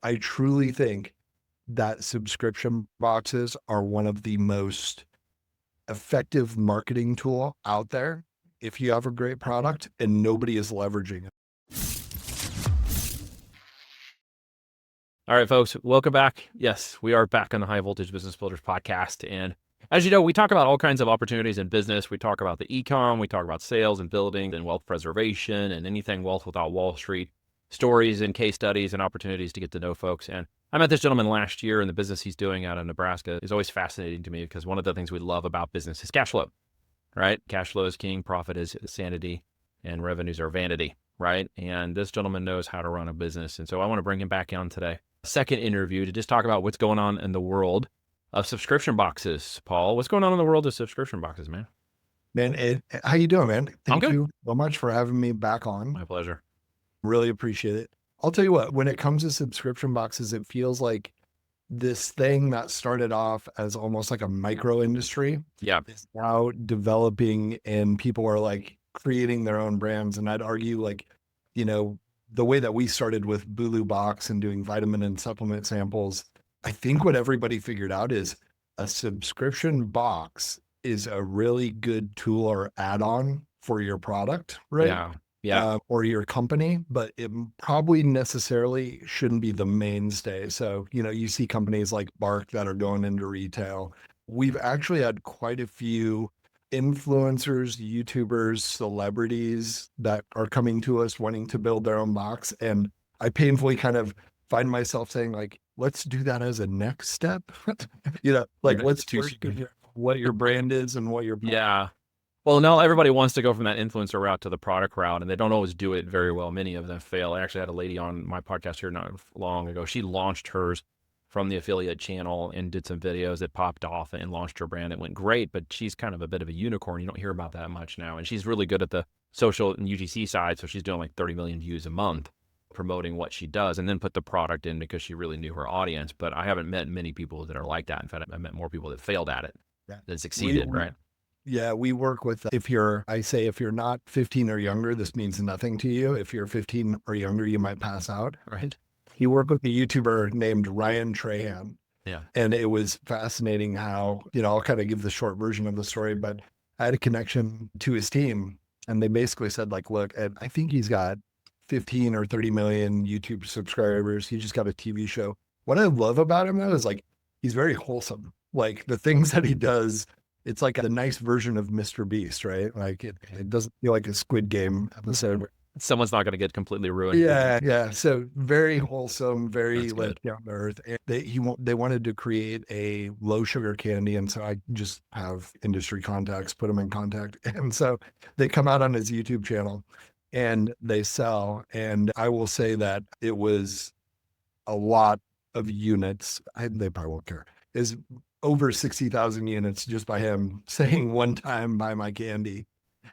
I truly think that subscription boxes are one of the most effective marketing tool out there if you have a great product and nobody is leveraging it. All right, folks, welcome back. Yes, we are back on the High Voltage Business Builders podcast. And as you know, we talk about all kinds of opportunities in business. We talk about the e-com, we talk about sales and building and wealth preservation and anything wealth without Wall Street, stories and case studies and opportunities to get to know folks. And I met this gentleman last year, and the business he's doing out of Nebraska is always fascinating to me because one of the things we love about business is cash flow, right? Cash flow is king, profit is sanity, and revenues are vanity, right? And this gentleman knows how to run a business. And so I want to bring him back on today. Second interview to just talk about what's going on in the world of subscription boxes. Paul, what's going on in the world of subscription boxes, man? Man, how you doing, man? I'm Thank good. you so much for having me back on. My pleasure. Really appreciate it. I'll tell you what, when it comes to subscription boxes, it feels like this thing that started off as almost like a micro industry Yeah. is now developing and people are like creating their own brands. And I'd argue like, the way that we started with Boole Box and doing vitamin and supplement samples, I think what everybody figured out is a subscription box is a really good tool or add-on for your product, right? Yeah. Yeah. Or your company, but it probably necessarily shouldn't be the mainstay. So, you see companies like Bark that are going into retail. We've actually had quite a few influencers, YouTubers, celebrities that are coming to us wanting to build their own box. And I painfully kind of find myself saying like, let's do that as a next step. Let's what your brand is and what your Yeah. Well, now everybody wants to go from that influencer route to the product route, and they don't always do it very well. Many of them fail. I actually had a lady on my podcast here not long ago. She launched hers from the affiliate channel and did some videos that popped off and launched her brand. It went great, but she's kind of a bit of a unicorn. You don't hear about that much now. And she's really good at the social and UGC side. So she's doing like 30 million views a month promoting what she does, and then put the product in because she really knew her audience. But I haven't met many people that are like that. In fact, I met more people that failed at it than succeeded, right? Yeah, we work with, if you're not 15 or younger, this means nothing to you. If you're 15 or younger, you might pass out. Right. You work with a YouTuber named Ryan Trahan. Yeah. And it was fascinating how, I'll kind of give the short version of the story, but I had a connection to his team and they basically said like, look, Ed, I think he's got 15 or 30 million YouTube subscribers. He just got a TV show. What I love about him though is like, he's very wholesome. Like the things that he does, it's like a nice version of Mr. Beast, right? Like it doesn't feel like a Squid Game episode. Someone's not going to get completely ruined. Yeah. So very wholesome, very like down to earth. And they wanted to create a low sugar candy, and so I just have industry contacts, put them in contact, and so they come out on his YouTube channel, and they sell. And I will say that it was a lot of units. They probably won't care. Is over 60,000 units just by him saying one time, buy my candy.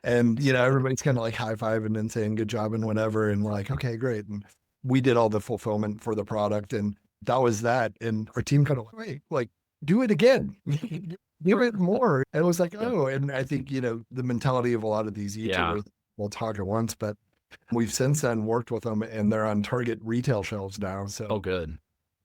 And, everybody's kind of like high-fiving and saying good job and whatever. And we're like, okay, great. And we did all the fulfillment for the product. And that was that. And our team kind of like, wait, like, do it again. Give it more. And it was like, oh, and I think, the mentality of a lot of these YouTubers will talk at once, but we've since then worked with them and they're on Target retail shelves now. So good.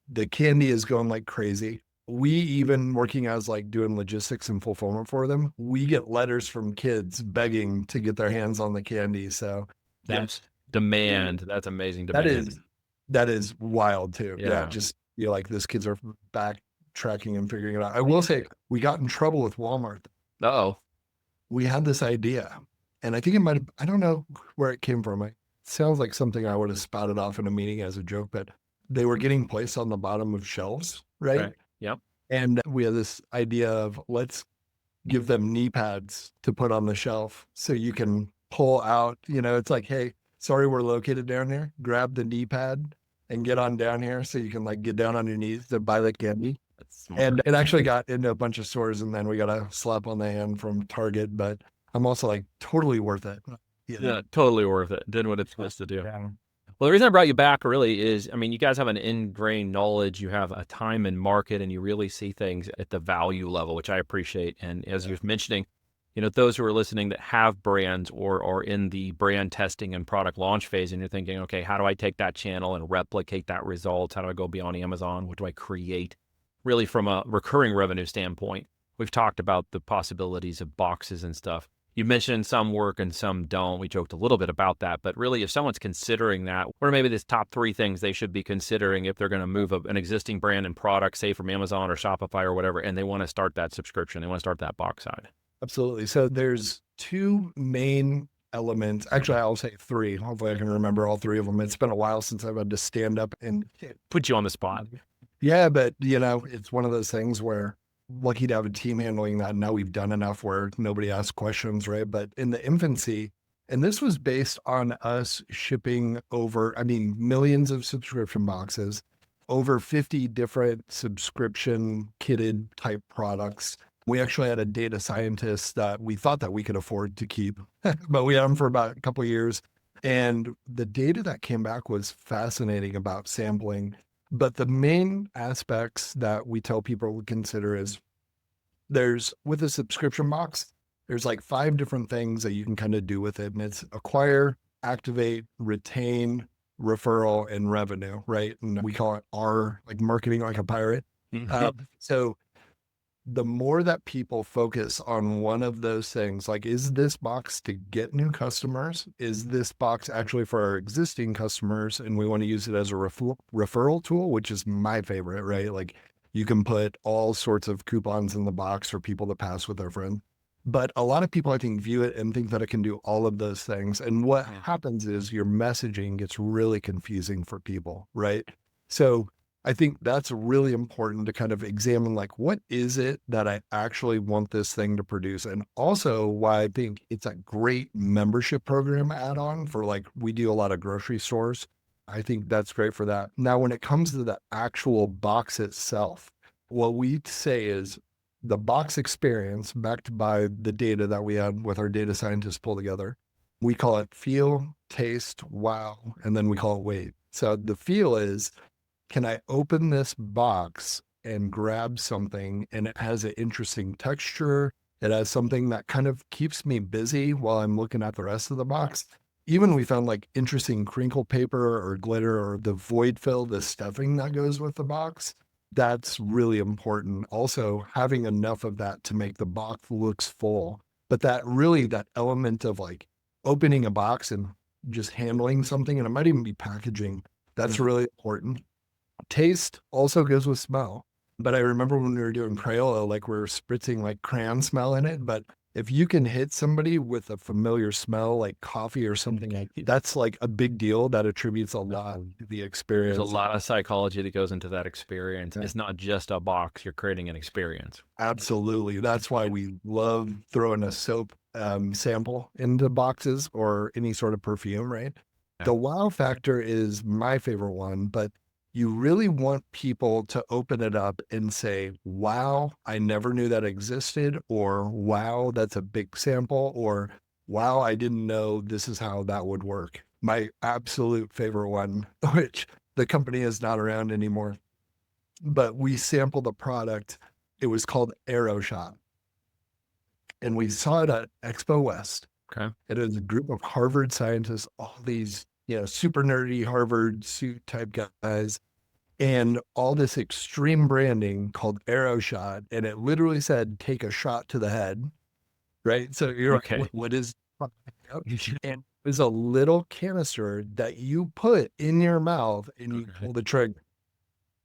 The candy is going like crazy. We even working as like doing logistics and fulfillment for them, we get letters from kids begging to get their hands on the candy. So that's demand. That's amazing. Demand. That is wild too. Yeah. Just like these kids are backtracking and figuring it out. I will say we got in trouble with Walmart. Uh-oh. We had this idea and I think I don't know where it came from. It sounds like something I would have spouted off in a meeting as a joke, but they were getting placed on the bottom of shelves, right? Yep. And we had this idea of let's give them knee pads to put on the shelf so you can pull out, it's like, hey, sorry, we're located down here. Grab the knee pad and get on down here so you can like get down on your knees to buy the candy. And it actually got into a bunch of stores and then we got a slap on the hand from Target, but I'm also like totally worth it. Yeah, totally worth it. Did what it's supposed to do. Yeah. Well, the reason I brought you back really is, you guys have an ingrained knowledge, you have a time and market, and you really see things at the value level, which I appreciate. And as you're mentioning, those who are listening that have brands or are in the brand testing and product launch phase, and you're thinking, okay, how do I take that channel and replicate that result? How do I go beyond Amazon? What do I create? Really, from a recurring revenue standpoint, we've talked about the possibilities of boxes and stuff. You mentioned some work and some don't. We joked a little bit about that, but really, if someone's considering that, what are maybe the top 3 things they should be considering if they're going to move an existing brand and product, say from Amazon or Shopify or whatever, and they want to start that subscription, they want to start that box side? Absolutely. So there's 2 main elements. Actually, I'll say 3. Hopefully I can remember all 3 of them. It's been a while since I've had to stand up and Put you on the spot. yeah, but it's one of those things where lucky to have a team handling that. Now we've done enough where nobody asks questions, right? But in the infancy, and this was based on us shipping over, millions of subscription boxes, over 50 different subscription kitted type products. We actually had a data scientist that we thought that we could afford to keep, but we had him for about a couple of years. And the data that came back was fascinating about sampling. But the main aspects that we tell people to consider is with a subscription box, there's like 5 different things that you can kind of do with it. And it's acquire, activate, retain, referral, and revenue, right? And we call it R, like marketing like a pirate. So the more that people focus on one of those things, like, is this box to get new customers? Is this box actually for our existing customers? And we want to use it as a referral tool, which is my favorite, right? Like, you can put all sorts of coupons in the box for people to pass with their friend. But a lot of people, I think, view it and think that it can do all of those things. And what happens is your messaging gets really confusing for people, right? So I think that's really important to kind of examine, like, what is it that I actually want this thing to produce? And also why I think it's a great membership program add-on for, like, we do a lot of grocery stores. I think that's great for that. Now, when it comes to the actual box itself, what we say is the box experience backed by the data that we had with our data scientists pull together. We call it feel, taste, wow, and then we call it wait. So the feel is, can I open this box and grab something and it has an interesting texture? It has something that kind of keeps me busy while I'm looking at the rest of the box. Even we found like interesting crinkle paper or glitter or the void fill, the stuffing that goes with the box. That's really important. Also, having enough of that to make the box looks full. But that element of like opening a box and just handling something, and it might even be packaging, that's really important. Taste also goes with smell. But I remember when we were doing Crayola, like we were spritzing like crayon smell in it. But if you can hit somebody with a familiar smell, like coffee or something, that's like a big deal. That attributes a lot to the experience. There's a lot of psychology that goes into that experience. It's not just a box. You're creating an experience. Absolutely. That's why we love throwing a soap sample into boxes or any sort of perfume, right? Yeah. The wow factor is my favorite one, but you really want people to open it up and say, wow, I never knew that existed, or wow, that's a big sample, or wow, I didn't know this is how that would work. My absolute favorite one, which the company is not around anymore, but we sampled a product. It was called Aero shot. And we saw it at Expo West. Okay. It was a group of Harvard scientists, all these, super nerdy Harvard suit type guys, and all this extreme branding called Aero shot. And it literally said, take a shot to the head. Right. So you're okay. Like, what is, and it was a little canister that you put in your mouth and you pull the trigger.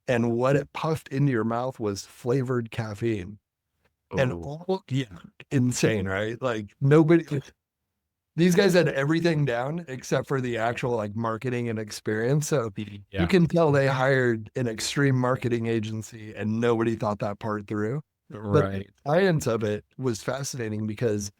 And what it puffed into your mouth was flavored caffeine. Oh. And insane, right? Like nobody, these guys had everything down except for the actual like marketing and experience. So you can tell they hired an extreme marketing agency and nobody thought that part through. Right. But the science of it was fascinating because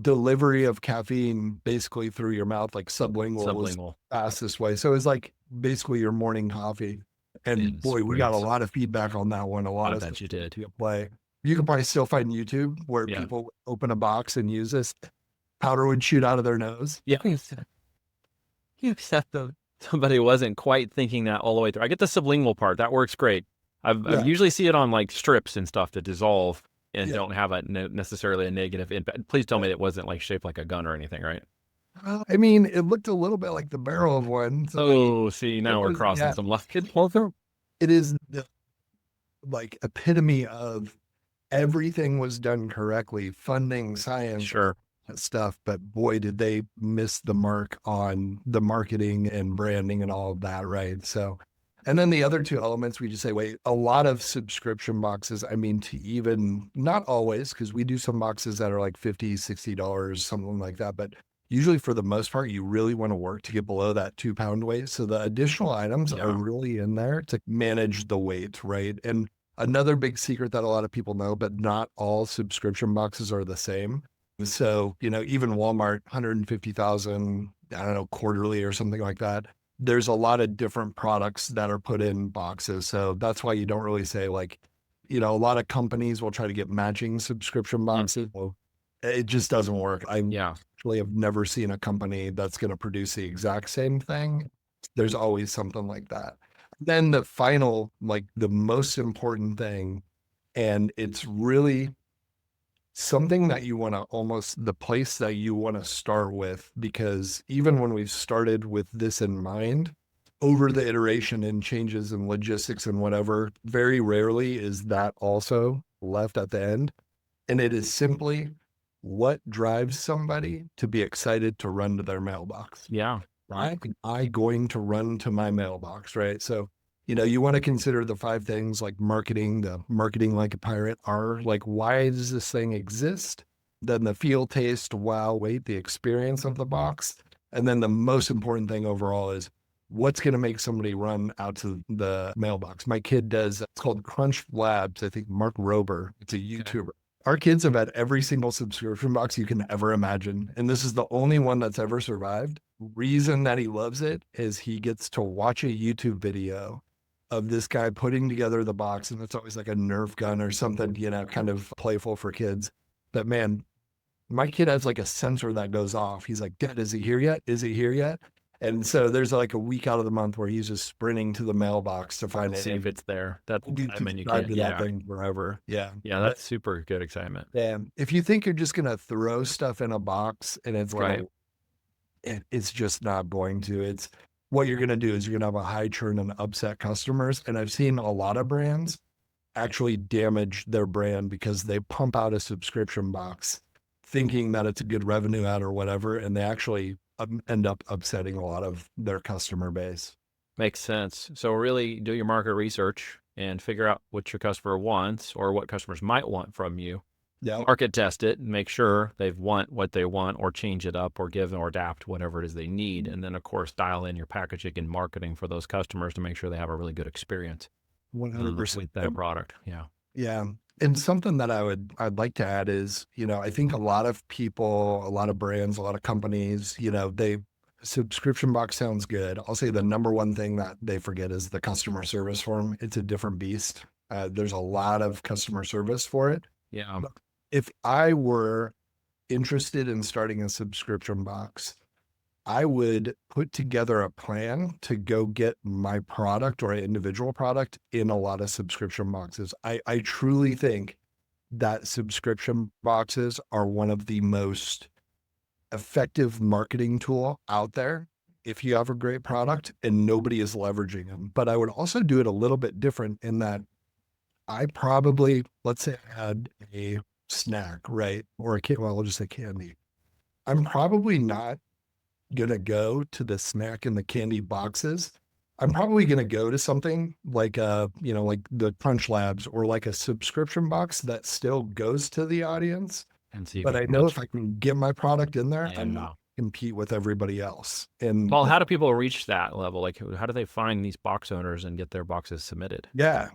delivery of caffeine basically through your mouth, like sublingual. Was the fastest way. So it's like basically your morning coffee. And boy, we got a lot of feedback on that one. A lot of that you did. Play. You can probably still find YouTube where people open a box and use this. Powder would shoot out of their nose. Yeah. Somebody wasn't quite thinking that all the way through. I get the sublingual part. That works great. I usually see it on like strips and stuff to dissolve. and Yeah. don't have necessarily a negative impact. Please tell me it wasn't like shaped like a gun or anything, right? Well, I mean, it looked a little bit like the barrel of one. So Oh, see, it now we're was, crossing yeah, some lines. it is the like epitome of everything was done correctly, funding, science, all Sure. that stuff. But boy, did they miss the mark on the marketing and branding and all of that, right? So, and then the other two elements, we just say, wait, a lot of subscription boxes, I mean, to even not always, because we do some boxes that are like $50, $60, something like that. But usually for the most part, you really want to work to get below that 2 pound weight. So the additional items are Yeah. really in there to manage the weight, right? And another big secret that a lot of people know, but not all subscription boxes are the same. So, even Walmart, 150,000, I don't know, quarterly or something like that. There's a lot of different products that are put in boxes. So that's why you don't really say like, a lot of companies will try to get matching subscription boxes. Well, it just doesn't work. I Yeah. actually have never seen a company that's going to produce the exact same thing. There's always something like that. Then the final, like the most important thing, and it's really something that you want to almost the place that you want to start with, because even when we've started with this in mind, over the iteration and changes in logistics and whatever, very rarely is that also left at the end. And it is simply what drives somebody to be excited to run to their mailbox. Yeah. Why am I going to run to my mailbox, right? So, you want to consider the 5 things like marketing, the marketing like a pirate are like, why does this thing exist? Then the feel, taste, wow, wait, the experience of the box. And then the most important thing overall is what's going to make somebody run out to the mailbox. My kid does, it's called Crunch Labs. I think Mark Rober, it's a YouTuber. Our kids have had every single subscription box you can ever imagine. And this is the only one that's ever survived. Reason that he loves it is he gets to watch a YouTube video of this guy putting together the box. And it's always like a Nerf gun or something, kind of playful for kids. But man, my kid has like a sensor that goes off. He's like, Dad, is he here yet? Is he here yet? And so there's like a week out of the month where he's just sprinting to the mailbox to find it. See if it's there. That's, We'll be I mean, you subscribed can't, to that yeah. thing forever. Yeah. Yeah, that's super good excitement. Yeah. If you think you're just gonna throw stuff in a box and it's Right. it's just not going to. It's what you're gonna do is you're gonna have a high churn and upset customers. And I've seen a lot of brands actually damage their brand because they pump out a subscription box thinking that it's a good revenue ad or whatever, and they actually end up upsetting a lot of their customer base. Makes sense. So really do your market research and figure out what your customer wants or what customers might want from you. Yeah. Market test it and make sure they want what they want, or change it up, or give or adapt whatever it is they need. And then of course dial in your packaging and marketing for those customers to make sure they have a really good experience 100%. with that product. Yeah. Yeah. And something that I'd like to add is, I think a lot of people, a lot of brands, a lot of companies, they subscription box sounds good. I'll say the number one thing that they forget is the customer service for them. It's a different beast. There's a lot of customer service for it. Yeah. If I were interested in starting a subscription box, I would put together a plan to go get my product or an individual product in a lot of subscription boxes. I truly think that subscription boxes are one of the most effective marketing tool out there if you have a great product and nobody is leveraging them. But I would also do it a little bit different in that I probably, let's say I had a snack, right? Or well, I'll just say candy. I'm probably not gonna go to the snack and the candy boxes. I'm probably gonna go to something like like the Crunch Labs or like a subscription box that still goes to the audience. And see if But you I can know pitch. if I can get my product in there, I'm Yeah. not compete with everybody else. And Paul, how do people reach that level? Like, how do they find these box owners and get their boxes submitted? yeah.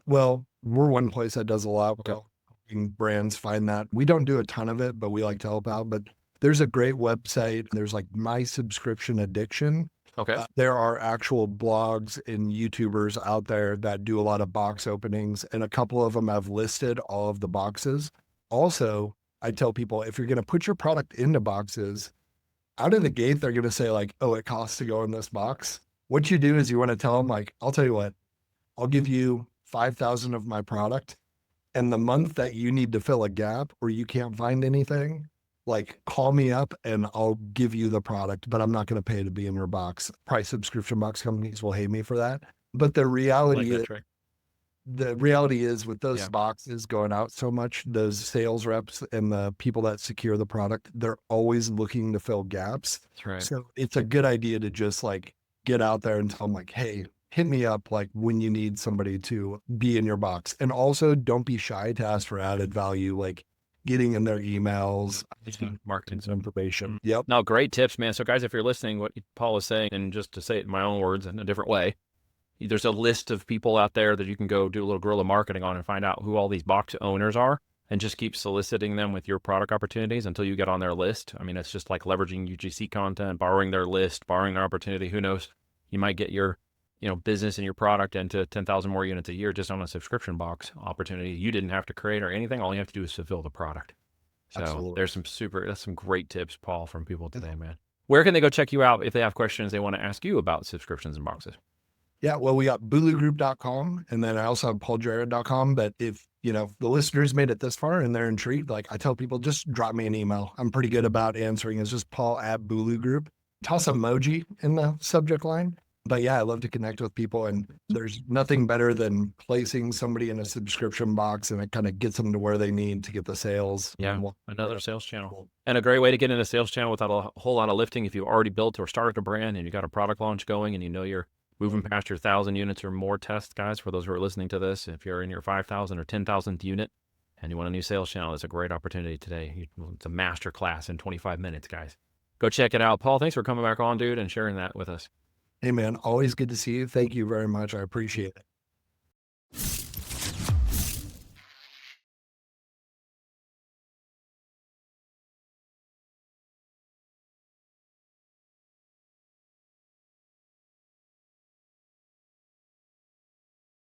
Well, we're one place that does a lot. Okay. Helping brands find that. We don't do a ton of it, but we like to help out. But there's a great website. There's like My Subscription Addiction. Okay. There are actual blogs and YouTubers out there that do a lot of box openings, and a couple of them have listed all of the boxes. Also, I tell people if you're going to put your product into boxes, out of the gate, they're going to say like, oh, it costs to go in this box. What you do is you want to tell them like, I'll tell you what, I'll give you 5,000 of my product And the month that you need to fill a gap or you can't find anything, like call me up and I'll give you the product, but I'm not going to pay to be in your box. Price subscription box companies will hate me for that. But the reality is, with those boxes going out so much, those sales reps and the people that secure the product, they're always looking to fill gaps. That's right. So it's a good idea to just like get out there and tell them like, hey, hit me up like when you need somebody to be in your box. And also don't be shy to ask for added value, like getting in their emails, marketing some information. Yep. No, great tips, man. So guys, if you're listening, what Paul is saying, and just to say it in my own words in a different way, there's a list of people out there that you can go do a little guerrilla marketing on and find out who all these box owners are and just keep soliciting them with your product opportunities until you get on their list. I mean, it's just like leveraging UGC content, borrowing their list, borrowing their opportunity. Who knows? You might get your, business and your product into 10,000 more units a year just on a subscription box opportunity you didn't have to create or anything. All you have to do is fulfill the product. So Absolutely. that's some great tips, Paul, from people today, man. Where can they go check you out if they have questions they want to ask you about subscriptions and boxes? Yeah, well, we got bulugroup.com and then I also have pauljarrett.com. But if, the listeners made it this far and they're intrigued, like I tell people, just drop me an email. I'm pretty good about answering. It's just paul@Boole Group. Toss emoji in the subject line. But yeah, I love to connect with people, and there's nothing better than placing somebody in a subscription box and it kind of gets them to where they need to get the sales. Yeah, another sales channel. And a great way to get in a sales channel without a whole lot of lifting. If you already built or started a brand and you got a product launch going and you're moving past your 1,000 units or more test, guys, for those who are listening to this, if you're in your 5,000 or 10,000th unit and you want a new sales channel, it's a great opportunity today. It's a master class in 25 minutes, guys. Go check it out. Paul, thanks for coming back on, dude, and sharing that with us. Hey, man, always good to see you. Thank you very much. I appreciate it.